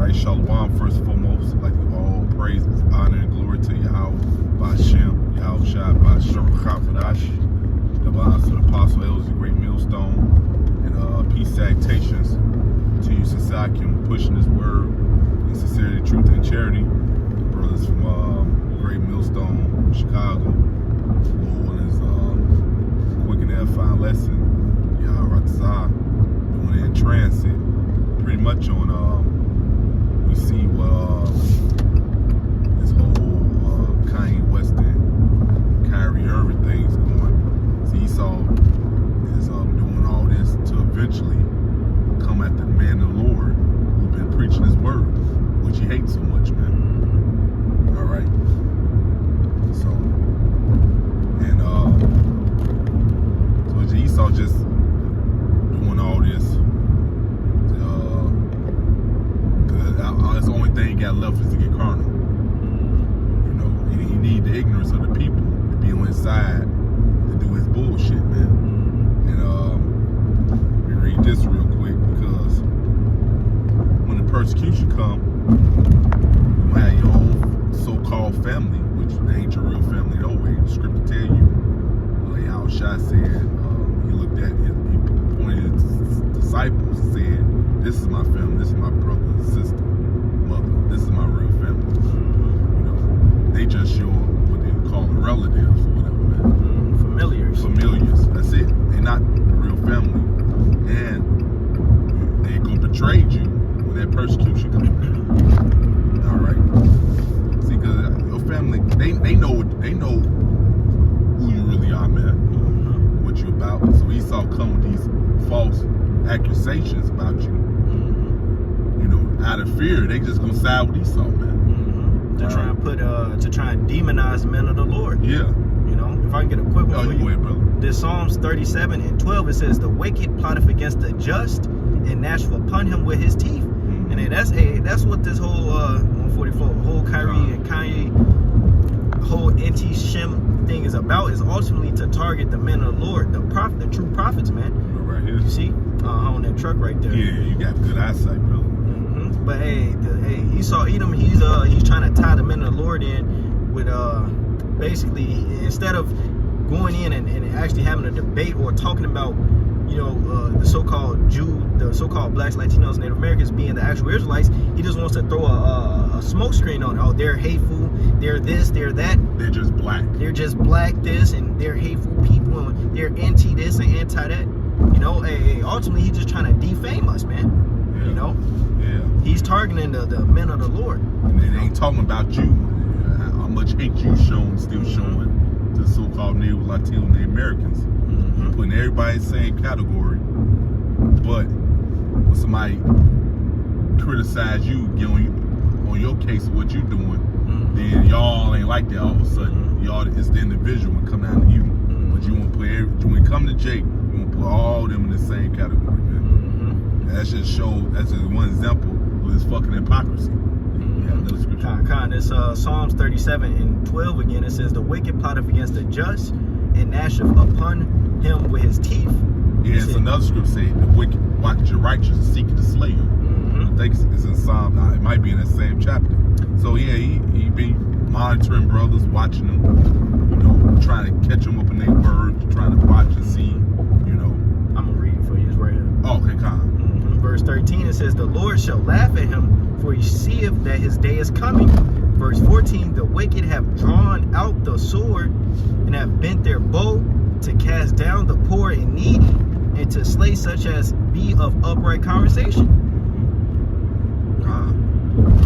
right, Shalom, first and foremost. I'd like to give all praise, honor, and glory to Yahweh, Ba'Shem, Yahweh Shai, Ba'Shem, Chafadash, the bonds to the Apostle Elders, the great millstone, and peace salutations to you, Sisakim, pushing this word in sincerity, truth, and charity. Brothers from great millstone, Chicago, Lord is quick and edifying lesson. Yahweh Ratzah, doing it in transit. Pretty much on we see what this whole Kanye West and Kyrie Irving thing's going. See, Esau is doing all this to eventually come at the man of the Lord who's been preaching his word, which he hates so much, man. All right. So, and so Esau just doing all this. That's the only thing he got left is to get carnal. You know, he need the ignorance of the people to be on his side to do his bullshit, man. And let me read this real quick, because when the persecution come, you might have your own so-called family, which ain't your real family no way. The scripture tell you, Yahweh Shai said, he looked at he pointed at his disciples and said, this is my family, this is my brother, sister, mother, this is my real family. You know, they just your, what they call them, relatives or whatever, man. Familiars. That's it. They're not the real family. And they gonna betray you when that persecution comes. All right. See, because your family, they know who you really are, man. What you about. So Esau come with these false accusations about you. You know, out of fear, they just gonna side with Esau, man. To try and to try and demonize the men of the Lord. Yeah. You know, if I can get a quick one for you. Go ahead, brother. This Psalms 37:12, it says, "The wicked plotteth against the just, and gnasheth upon him with his teeth." And that's what this whole 144, whole Kyrie and Kanye, whole anti-Shem thing is about. Is ultimately to target the men of the Lord, the true prophets, man. Right here. You see, on that truck right there. Yeah, you got good eyesight, brother. But hey, Esau Edom, he's trying to tie the men of the Lord in with basically, instead of going in and actually having a debate or talking about, you know, the so-called blacks, Latinos, Native Americans being the actual Israelites, he just wants to throw a smoke screen on. Oh, they're hateful, they're this, they're that. They're just black. They're just black this, and they're hateful people, and they're anti this and anti that. You know, ultimately he's just trying to defame us, man. Yeah. You know? Yeah. He's targeting the men of the Lord. And they ain't talking about you. How much hate you still showing to the so-called Native Latino Native Americans. Putting everybody in the same category. But when somebody criticize you, get on your case of what you doing, then y'all ain't like that all of a sudden. Y'all, it's the individual and come down to you. But you won't put when it come to Jake, you won't put all of them in the same category, man. That's just one example of this fucking hypocrisy. This Psalms 37:12 again, it says, "The wicked plotteth against the just, and gnasheth upon him with his teeth." Yeah, it's another script saying, "The wicked watch your righteous and seek to slay him." I think it's in Psalm. It might be in that same chapter. So yeah, he be monitoring brothers, watching them, you know, trying to catch them up in their words, trying to watch and see, you know. I'm gonna read it for you. It's right here. Oh, okay, come. Verse 13, it says, "The Lord shall laugh at him, for he seeth that his day is coming." Verse 14, "The wicked have drawn out the sword, and have bent their bow to cast down the poor and needy, and to slay such as be of upright conversation."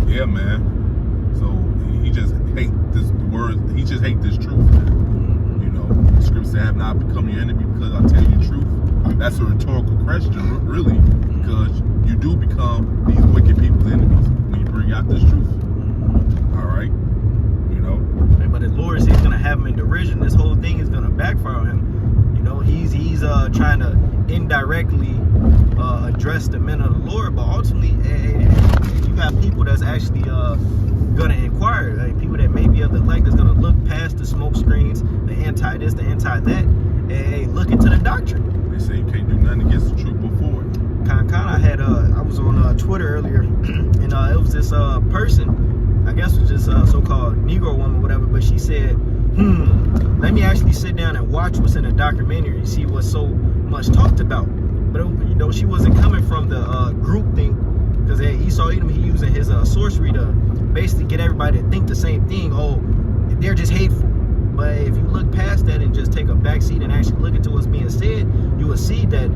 Yeah, man. So he just hate this word. He just hate this truth, man. You know, the scripture said, "I have not become your enemy because I tell you the truth." That's a rhetorical question, really, because you do become these wicked people's enemies when you bring out this truth. All right, you know. But the Lord says he's gonna have him in derision. This whole thing is gonna backfire on him. You know, he's trying to indirectly address the men of the Lord, but ultimately, you got people that's actually gonna inquire. People that may be of the elect that's gonna look past the smoke screens, the anti this, the anti that, and look into the doctrine. They say you can't do nothing against the truth before it. I was on Twitter earlier, and it was this person, I guess it was this so-called Negro woman, whatever. But she said, let me actually sit down and watch what's in the documentary and see what's so much talked about. But you know, she wasn't coming from the group thing, because Esau Edom, he using his sorcery to basically get everybody to think the same thing. Oh, they're just hateful. But if you look past that and just take a backseat and actually look into what's being said, you will see that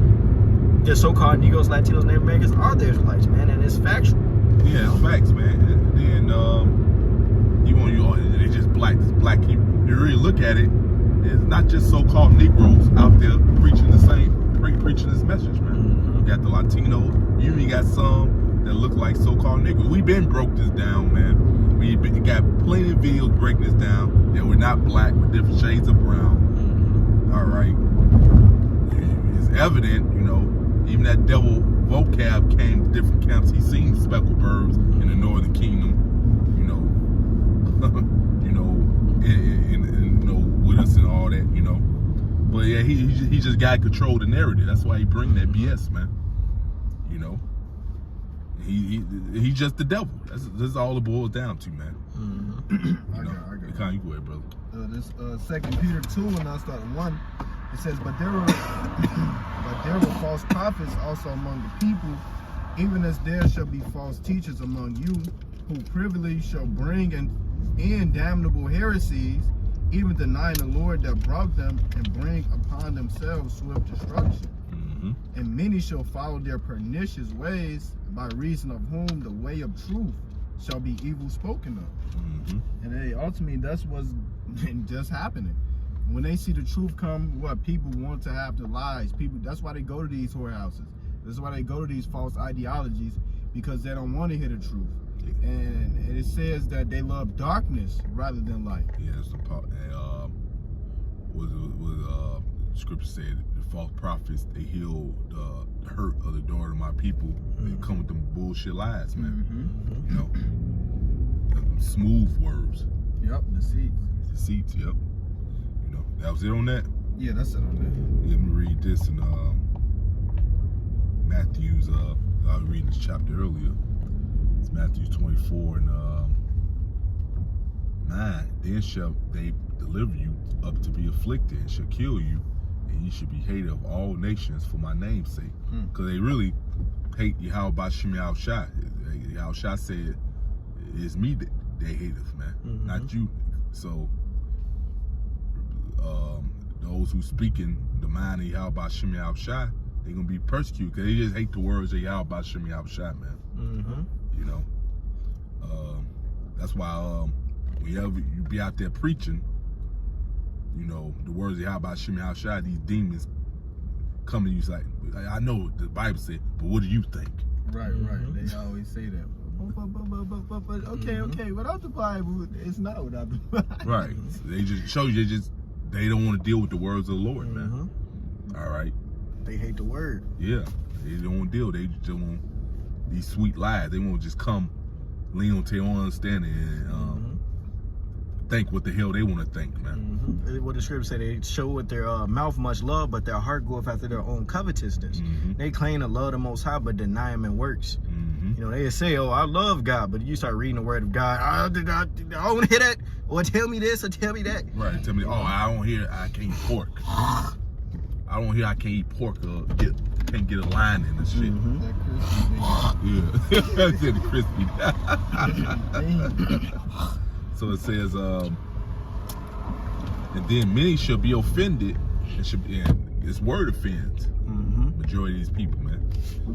the so-called Negroes, Latinos, Native Americans are the Israelites, man, and it's factual. Yeah, it's facts, man. And then they just black. It's black. You really look at it, it's not just so-called Negroes out there preaching this message, man. You got the Latinos. You even got some that look like so-called Negroes. We been broke this down, man. We got plenty of videos breaking this down. That we're not black, with different shades of brown. All right. It's evident, you know. Even that devil vocab came to different camps. He's seen speckled birds in the northern kingdom, you know, and with us and all that, you know. But yeah, he just got to control the narrative. That's why he bring that BS, man. You know, he's just the devil. That's all it boils down to, man. I got You go ahead, brother. This 2 Peter 2 and I start 1. It says, but there were false prophets also among the people, even as there shall be false teachers among you, who privily shall bring in damnable heresies, even denying the Lord that brought them, and bring upon themselves swift destruction. And many shall follow their pernicious ways, by reason of whom the way of truth shall be evil spoken of. And ultimately, that's what's just happening. When they see the truth come, what people want to have the lies. That's why they go to these whorehouses. That's why they go to these false ideologies, because they don't want to hear the truth. And it says that they love darkness rather than light. Yeah, that's the part. Scripture said the false prophets, they heal the hurt of the daughter of my people. They come with them bullshit lies, man. You know, them smooth words. Yep, Deceits, yep. You know, that was it on that? Yeah, that's it on that. Let me read this in Matthew's, I was reading this chapter earlier. It's Matthew 24 and 9. Then shall they deliver you up to be afflicted, and shall kill you, and you should be hated of all nations for my name's sake. Because they really hate Yahweh Bashim Yahushua. Yahushua said, it's me that they hate us, man, not you. So those who speak in the mind of Yahweh Bashim Yahushua, they're going to be persecuted, because they just hate the words of Yahweh Bashim Yahushua, man. You know, that's why whenever you be out there preaching, you know, the words of Yahweh Bashim Yahushua, these demons come to you, like, I know the Bible said, but what do you think? Right. They always say that. But okay, without the Bible, it's not without the Bible. Right. They just show you they don't want to deal with the words of the Lord, man. All right. They hate the word. Yeah. They don't want to deal. They just want these sweet lies. They won't just come lean on their own understanding and think what the hell they want to think, man. What the scripture said, they show with their mouth much love, but their heart goeth after their own covetousness. They claim to love the Most High, but deny Him in works. You know, they say, oh, I love God, but you start reading the word of God, I don't want to hear that, or tell me this, or tell me that. Right, tell me, oh, I don't hear I can't eat pork. I don't hear I can't eat pork or can't get a line in this shit. Yeah, I said the crispy. So it says, and then many shall be offended, and this word offends majority of these people, man.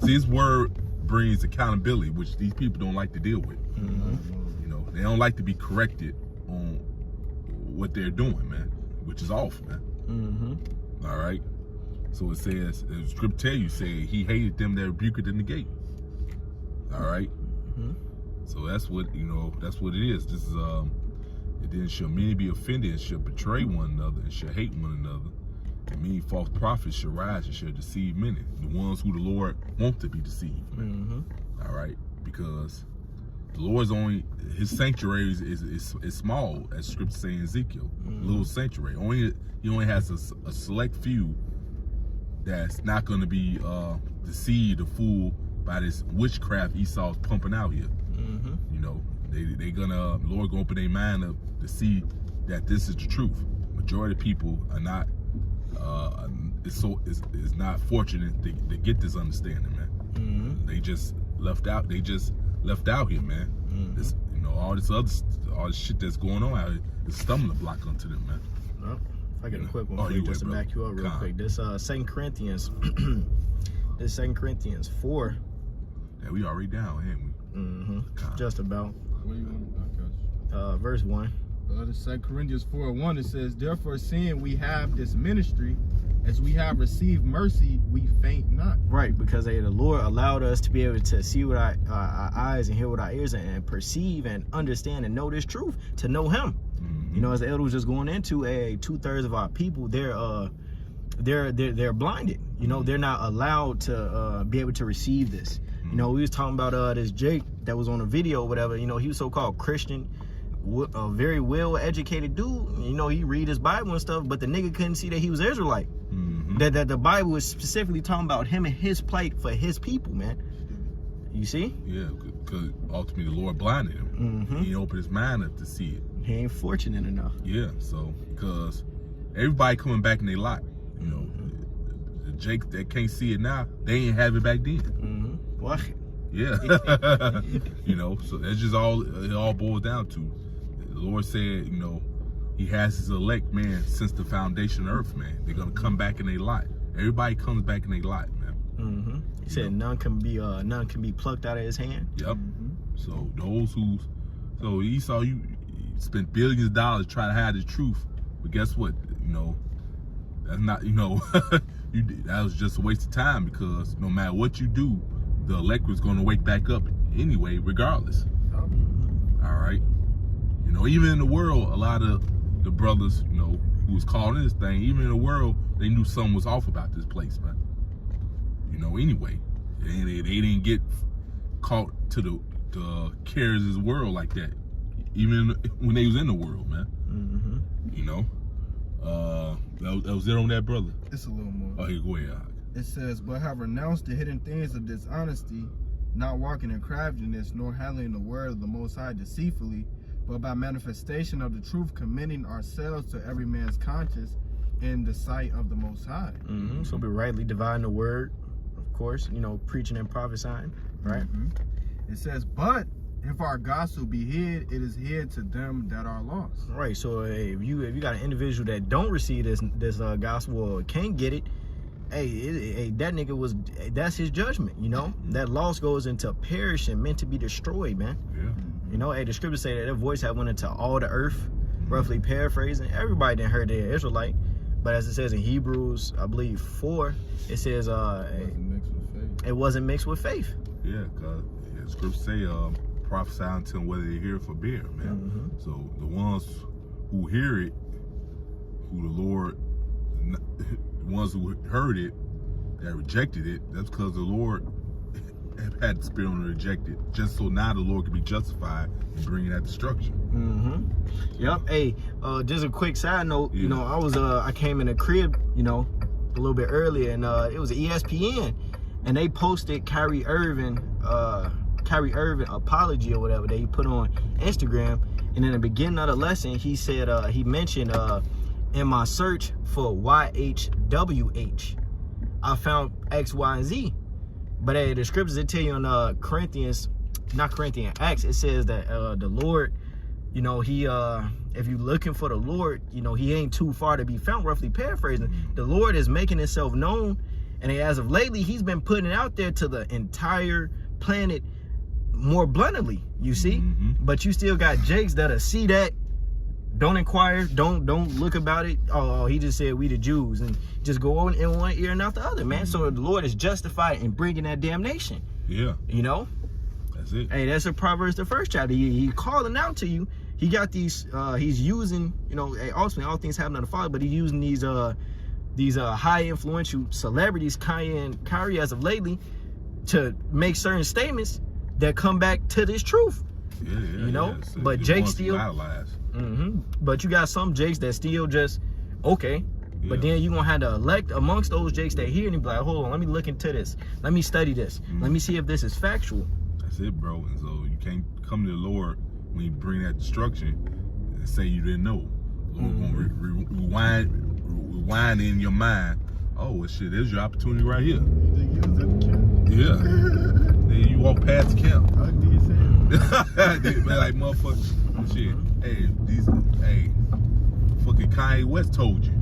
See, this word brings accountability, which these people don't like to deal with. You know, they don't like to be corrected on what they're doing, man, which is off, man. All right. So it says, the scripture tell you, say he hated them that rebuked in the gate. All right. So that's what, you know, that's what it is. This is and then shall many be offended, and shall betray one another, and shall hate one another. And many false prophets shall rise and shall deceive many, the ones who the Lord wants to be deceived. All right, because the Lord's only, His sanctuary is small, as Scripture say in Ezekiel, little sanctuary. He only has a select few that's not going to be deceived or fooled by this witchcraft Esau's pumping out here. know, they gonna Lord gonna open their mind up to see that this is the truth. Majority of people are not is not fortunate to get this understanding, man. Mm-hmm. They just left out. They just left out here, man. Mm-hmm. This, you know, all this shit that's going on out here is a stumbling block onto them, man. Well, if I get a quick one Oh, for you, you just to would, back you up real quick. This 2 Corinthians, this 2 Corinthians 4. Yeah, we already down, ain't we? Mm-hmm. Just about. What do you want? Verse 1. The 2 Corinthians 4:1, it says, therefore, seeing we have this ministry, as we have received mercy, we faint not. Right, because the Lord allowed us to be able to see with our eyes and hear with our ears and perceive and understand and know this truth, to know Him. You know, as the elder was just going into, 2/3 of our people, they're blinded. You know, they're not allowed to be able to receive this. You know, we was talking about this Jake that was on a video or whatever. You know, he was so-called Christian, a very well-educated dude. You know, he read his Bible and stuff, but the nigga couldn't see that he was Israelite. That the Bible was specifically talking about him and his plight for his people, man. You see? Yeah, because ultimately the Lord blinded him. He opened his mind up to see it. He ain't fortunate enough. Yeah, so because everybody coming back in their lot, you know, the Jake that can't see it now, they ain't have it back then. What? Yeah, you know, so that's just all it all boils down to. The Lord said, you know, He has His elect, man, since the foundation of earth, man. They're gonna come back in their lot. Everybody comes back in their lot, man. He said none can be plucked out of His hand. Yep. So so Esau, you spent billions of dollars trying to hide the truth, but guess what? You know, that's not, you know, that was just a waste of time, because no matter what you do, the elect was going to wake back up anyway, regardless. All right. You know, even in the world, a lot of the brothers, you know, who was called in this thing, even in the world, they knew something was off about this place, man. You know, anyway, they didn't get caught to the cares of this world like that, even when they was in the world, man. You know, that was it on that, brother. It's a little more. Oh, here, go ahead. It says, but have renounced the hidden things of dishonesty, not walking in craftiness, nor handling the word of the Most High deceitfully, but by manifestation of the truth, commending ourselves to every man's conscience in the sight of the Most High. So be rightly dividing the word, of course, you know, preaching and prophesying, right? It says, but if our gospel be hid, it is hid to them that are lost. Right. So if you got an individual that don't receive this gospel or can't get it, that nigga that's his judgment, you know? That loss goes into perishing, meant to be destroyed, man. Yeah. You know, the scriptures say that their voice had went into all the earth, roughly paraphrasing. Everybody didn't heard they're Israelite. But as it says in Hebrews, I believe 4, it says it wasn't mixed with faith. Yeah, because the scriptures say prophesy unto them whether they hear it or forbear, man. So the ones who hear it, who the Lord, the ones who heard it, that rejected it, that's because the Lord had the spirit on the rejected, just so now the Lord can be justified in bringing that destruction. Yep. Hey, just a quick side note, you know, I came in the crib, you know, a little bit earlier, and it was ESPN, and they posted Kyrie Irving apology or whatever that he put on Instagram. And in the beginning of the lesson, he said he mentioned in my search for YHWH, I found X, Y, and Z. But the scriptures, it tell you in Acts, it says that the Lord, you know, he if you're looking for the Lord, you know, he ain't too far to be found, roughly paraphrasing. The Lord is making himself known, and as of lately, he's been putting it out there to the entire planet more bluntly, you see. But you still got Jakes that'll see that, don't inquire, don't look about it. Oh, he just said we the Jews, and just go on in one ear and out the other, man. So the Lord is justified in bringing that damnation. Yeah. You know? That's it. Hey, that's in Proverbs, the 1st chapter. He calling out to you. He got these, he's using, you know, ultimately all things happen to the Father, but he's using these high influential celebrities, Kyrie as of lately, to make certain statements that come back to this truth. You know? So but Jake still, but you got some Jakes that still just, okay. But then you're going to have to elect amongst those Jakes that hear and be like, hold on, let me look into this. Let me study this. Let me see if this is factual. That's it, bro. And so you can't come to the Lord when you bring that destruction and say you didn't know. Lord gonna rewind in your mind. Oh, well, shit, there's your opportunity right here. Yeah. Then you walk past the camp. Like, motherfucker, shit. Hey, fucking Kanye West told you.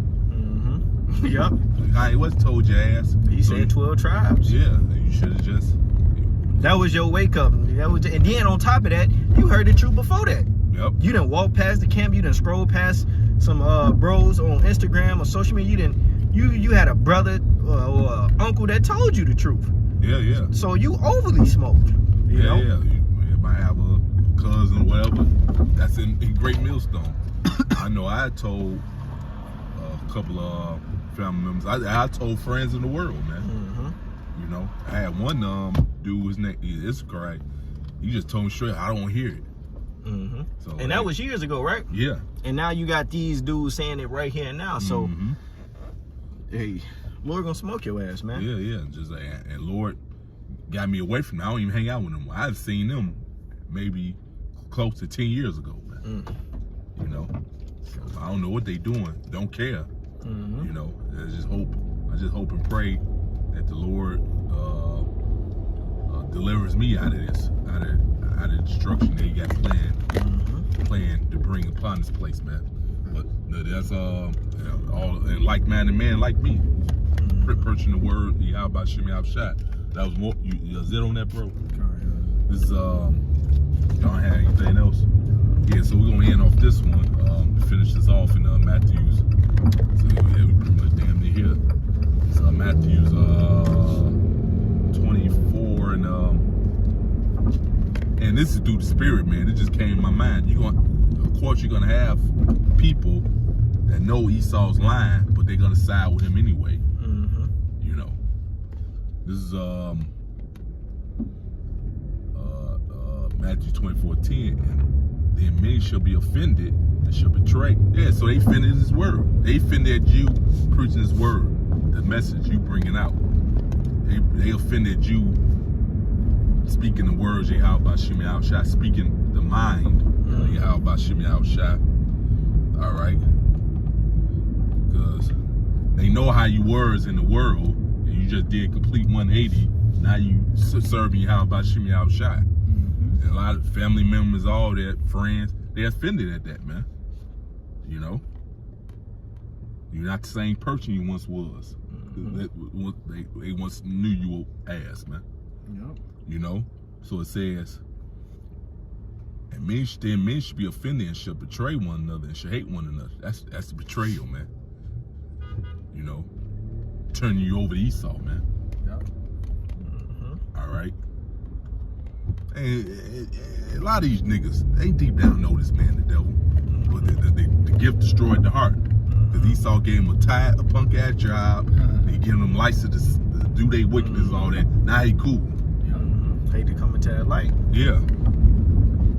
Yep. Kanye West told your ass. He said 12 tribes. Yeah, you should have just. That was your wake up. And then on top of that, you heard the truth before that. Yep. You didn't walk past the camp. You didn't scroll past some bros on Instagram or social media. You had a brother or uncle that told you the truth. Yeah. So you overly smoked. You know? Yeah. You might have a cousin or whatever that's in Great Millstone. I know I told a couple of family members. I told friends in the world, man. You know, I had one dude, his name is correct. He just told me straight, I don't hear it. So, and that was years ago, right? Yeah. And now you got these dudes saying it right here and now. So, hey, Lord gonna smoke your ass, man. Yeah. Just and Lord got me away from them. I don't even hang out with them. I've seen them maybe close to 10 years ago, man. You know, so I don't know what they doing. Don't care. You know, I just hope and pray that the Lord delivers me out of this, out of destruction that He got planned to bring upon this place, man. But that's all like-minded man like me, preaching the word. How about Shimmy Shot? That was more. You zit on that, bro. This is y'all have anything else? Yeah, so we're gonna end off this one to finish this off in Matthew's. So yeah, we pretty much damn near here. It's Matthew's 24 and this is through the Spirit, man. It just came in my mind. Of course, you're gonna have people that know Esau's lying, but they're gonna side with him anyway. You know, this is Matthew 24:10. Then many shall be offended and shall betray. Yeah, so they offended His word. They offended you preaching His word, the message you bringing out. They offended you speaking the words Yahweh Shimmy Shot, speaking the mind Yahweh Shimmy Shot. All right, because they know how you words in the world, and you just did complete 180. Now you serving Yahweh Shimmy Shot. And a lot of family members, all that, friends, they're offended at that, man. You know? You're not the same person you once was. They once knew you as, man. Yep. You know? So it says, and men should be offended and shall betray one another and shall hate one another. That's the betrayal, man. You know? Turning you over to Esau, man. Yep. All right? And a lot of these niggas, they deep down know this man, the devil. But the gift destroyed the heart. Because Esau gave him a punk ass job. He gave him license to do their wickedness and all that. Now he cool. Hate to come into that light. Yeah.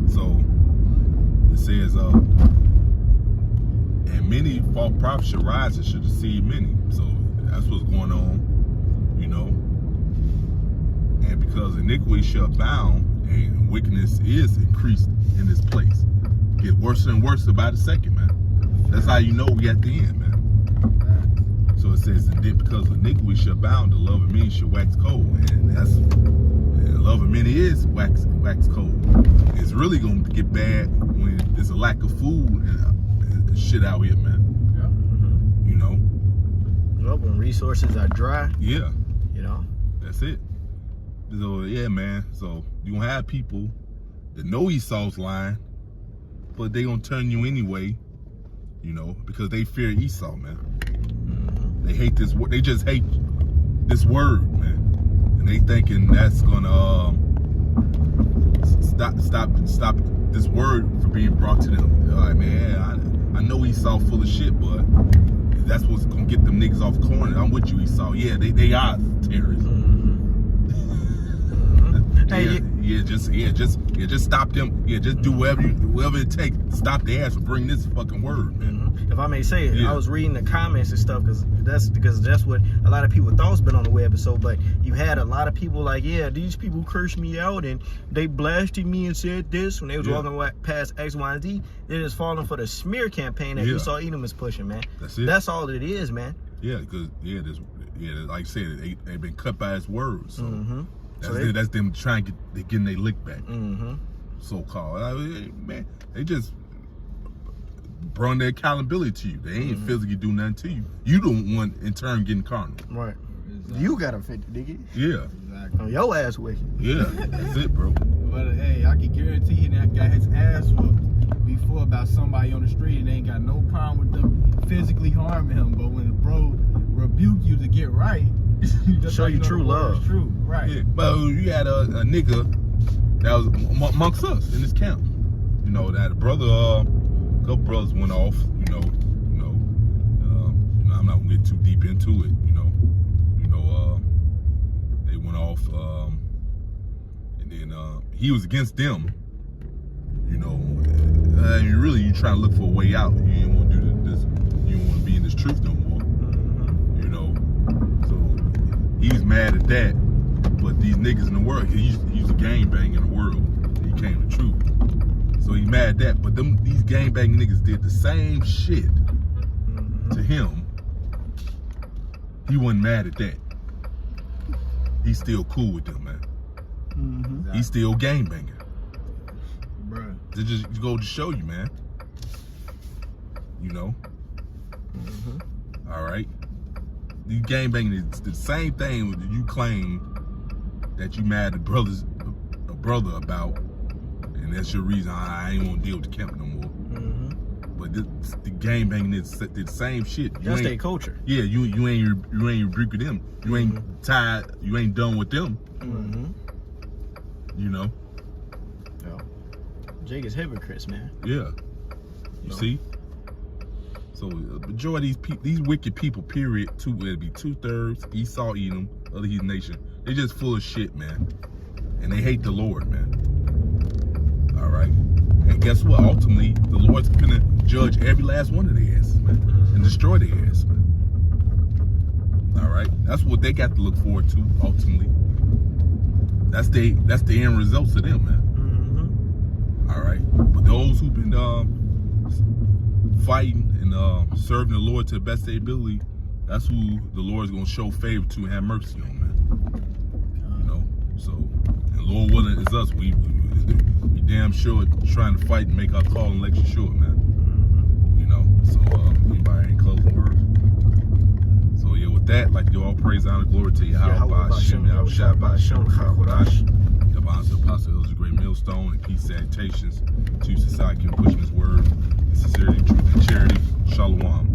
So it says, and many false prophets shall rise and shall deceive many. So that's what's going on, you know. And because iniquity shall abound, and wickedness is increased in this place. Get worse and worse by the second, man. That's how you know we at the end, man. So it says, and then because iniquity shall abound, the love of many shall wax cold. And the love of many is wax cold. It's really going to get bad when there's a lack of food and shit out here, man. You know? Well, when resources are dry. Yeah. You know? That's it. So yeah, man. So you gonna have people that know Esau's lying, but they gonna turn you anyway, you know, because they fear Esau, man. They hate this word. They just hate this word, man, and they thinking that's gonna stop this word from being brought to them. They're like, man, I know Esau full of shit, but that's what's gonna get them niggas off the corner. I'm with you, Esau. Yeah, they are terrorists. Hey, just stop them. Yeah, just do whatever it takes to stop their ass from bringing this fucking word, man. if I may say it, Yeah. I was reading the comments and stuff because that's what a lot of people thought's been on the web. So, but you had a lot of people like, yeah, these people cursed me out and they blasted me and said this when they was walking past X, Y, and Z. They're just falling for the smear campaign that Esau Edom is pushing, man. That's it. That's all it is, man. Yeah, because like I said, they've been cut by his words. So So that's them trying to getting their lick back. Mm-hmm. So called. Man, they just brought their accountability to you. They ain't physically do nothing to you. You don't want in turn getting carnal. Right. Exactly. You got offended, nigga. Yeah. Exactly. On your ass wicked. Yeah. That's it, bro. But hey, I can guarantee you that got his ass whooped before about somebody on the street and ain't got no problem with them physically harming him. But when the bro rebuke you to get right, that's Show how you know the true word love. is true, right? Yeah. But you had a nigga that was amongst us in this camp. You know, that a brother, couple brothers went off. I'm not gonna get too deep into it. They went off, and then he was against them. Really, you trying to look for a way out. You didn't want to do this. You don't want to be in this truth no more. So he's mad at that. But these niggas in the world, he's a gangbang in the world. He came to truth. So he's mad at that. But these gangbang niggas did the same shit to him. He wasn't mad at that. He's still cool with them, man. Exactly. He's still gangbanging. Bruh. It just go to show you, man. All right. These gangbanging is the same thing that you claim that you mad at a brother about, and that's your reason I ain't gonna deal with the camp no more. But the gangbanging is the same shit. That's their culture. Yeah, you ain't rebuke with them. You ain't tied. You ain't done with them. Yeah. Jake is hypocrites, man. Yeah. You see? So the majority of these wicked people, period, it'll be 2/3 Esau, Edom, other heathen nation. They're just full of shit, man. And they hate the Lord, man. All right. And guess what? Ultimately, the Lord's gonna judge every last one of their asses, man, and destroy their ass, man. All right. That's what they got to look forward to. Ultimately, that's the end results of them, man. All right. But those who've been fighting and serving the Lord to the best of their ability, that's who the Lord's gonna show favor to and have mercy on, man. So, and Lord willing is us. We damn sure trying to fight and make our call and election sure, man. So anybody ain't closing words. So yeah, with that, like all praise, honor, glory to Yahweh, Hashem, Yahweh, by Hashem, Chakodash, the bonds of the apostle, is a great millstone, and peace, salutations to society, pushing his word, sincerity, truth, and charity. Shalom.